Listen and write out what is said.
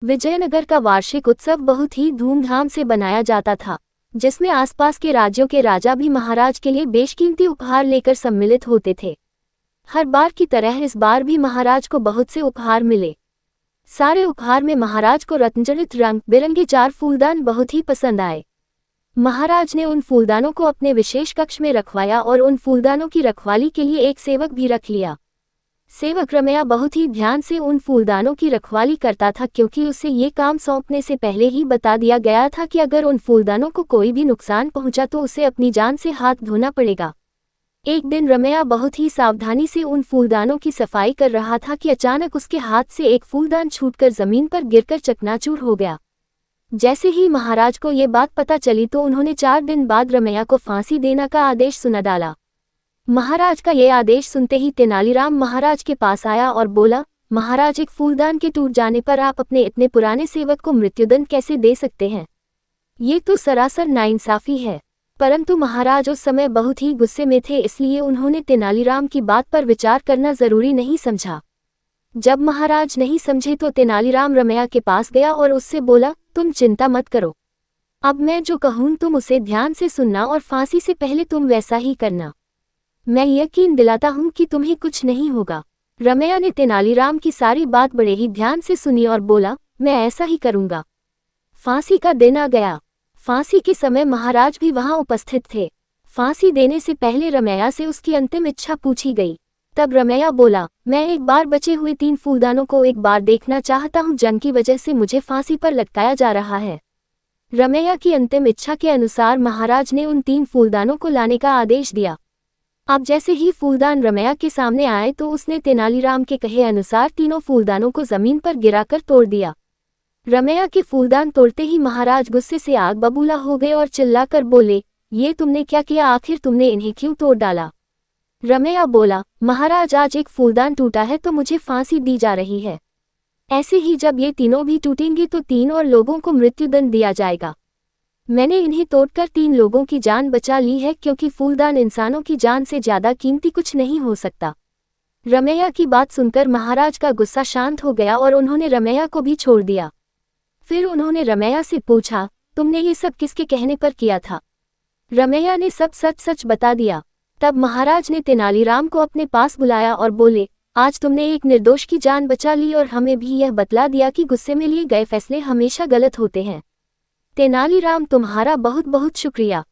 विजयनगर का वार्षिक उत्सव बहुत ही धूमधाम से बनाया जाता था, जिसमें आसपास के राज्यों के राजा भी महाराज के लिए बेशकीमती उपहार लेकर सम्मिलित होते थे। हर बार की तरह इस बार भी महाराज को बहुत से उपहार मिले। सारे उपहार में महाराज को रत्नजड़ित रंग बिरंगे 4 फूलदान बहुत ही पसंद आए। महाराज ने उन फूलदानों को अपने विशेष कक्ष में रखवाया और उन फूलदानों की रखवाली के लिए एक सेवक भी रख लिया। सेवक रमैया बहुत ही ध्यान से उन फूलदानों की रखवाली करता था, क्योंकि उसे ये काम सौंपने से पहले ही बता दिया गया था कि अगर उन फूलदानों को कोई भी नुकसान पहुंचा तो उसे अपनी जान से हाथ धोना पड़ेगा। एक दिन रमैया बहुत ही सावधानी से उन फूलदानों की सफाई कर रहा था कि अचानक उसके हाथ से एक फूलदान छूटकर जमीन पर गिरकर चकनाचूर हो गया। जैसे ही महाराज को ये बात पता चली तो उन्होंने 4 दिन बाद रमैया को फांसी देने का आदेश सुना डाला। महाराज का ये आदेश सुनते ही तेनालीराम महाराज के पास आया और बोला, महाराज, एक फूलदान के टूट जाने पर आप अपने इतने पुराने सेवक को मृत्युदंड कैसे दे सकते हैं? ये तो सरासर नाइंसाफी है। परंतु महाराज उस समय बहुत ही गुस्से में थे, इसलिए उन्होंने तेनालीराम की बात पर विचार करना जरूरी नहीं समझा। जब महाराज नहीं समझे तो तेनालीराम रमैया के पास गया और उससे बोला, तुम चिंता मत करो, अब मैं जो कहूँ तुम उसे ध्यान से सुनना और फांसी से पहले तुम वैसा ही करना। मैं यकीन दिलाता हूँ कि तुम्हें कुछ नहीं होगा। रमैया ने तेनालीराम की सारी बात बड़े ही ध्यान से सुनी और बोला, मैं ऐसा ही करूँगा। फांसी का दिन आ गया। फांसी के समय महाराज भी वहां उपस्थित थे। फांसी देने से पहले रमैया से उसकी अंतिम इच्छा पूछी गई। तब रमैया बोला, मैं एक बार बचे हुए 3 फूलदानों को एक बार देखना चाहता हूँ, जंग की वजह से मुझे फांसी पर लटकाया जा रहा है। रमैया की अंतिम इच्छा के अनुसार महाराज ने उन 3 फूलदानों को लाने का आदेश दिया। अब जैसे ही फूलदान रमैया के सामने आए तो उसने तेनालीराम के कहे अनुसार तीनों फूलदानों को जमीन पर गिराकर तोड़ दिया। रमैया के फूलदान तोड़ते ही महाराज गुस्से से आग बबूला हो गए और चिल्लाकर बोले, ये तुमने क्या किया? आखिर तुमने इन्हें क्यों तोड़ डाला? रमैया बोला, महाराज, आज एक फूलदान टूटा है तो मुझे फांसी दी जा रही है। ऐसे ही जब ये तीनों भी टूटेंगे तो 3 और लोगों को मृत्युदंड दिया जाएगा। मैंने इन्हें तोड़कर 3 लोगों की जान बचा ली है, क्योंकि फूलदान इंसानों की जान से ज्यादा कीमती कुछ नहीं हो सकता। रमैया की बात सुनकर महाराज का गुस्सा शांत हो गया और उन्होंने रमैया को भी छोड़ दिया। फिर उन्होंने रमैया से पूछा, तुमने ये सब किसके कहने पर किया था? रमैया ने सब सच सच बता दिया। तब महाराज ने तेनालीराम को अपने पास बुलाया और बोले, आज तुमने एक निर्दोष की जान बचा ली और हमें भी यह बतला दिया कि गुस्से में लिए गए फैसले हमेशा गलत होते हैं। तेनालीराम, तुम्हारा बहुत बहुत शुक्रिया।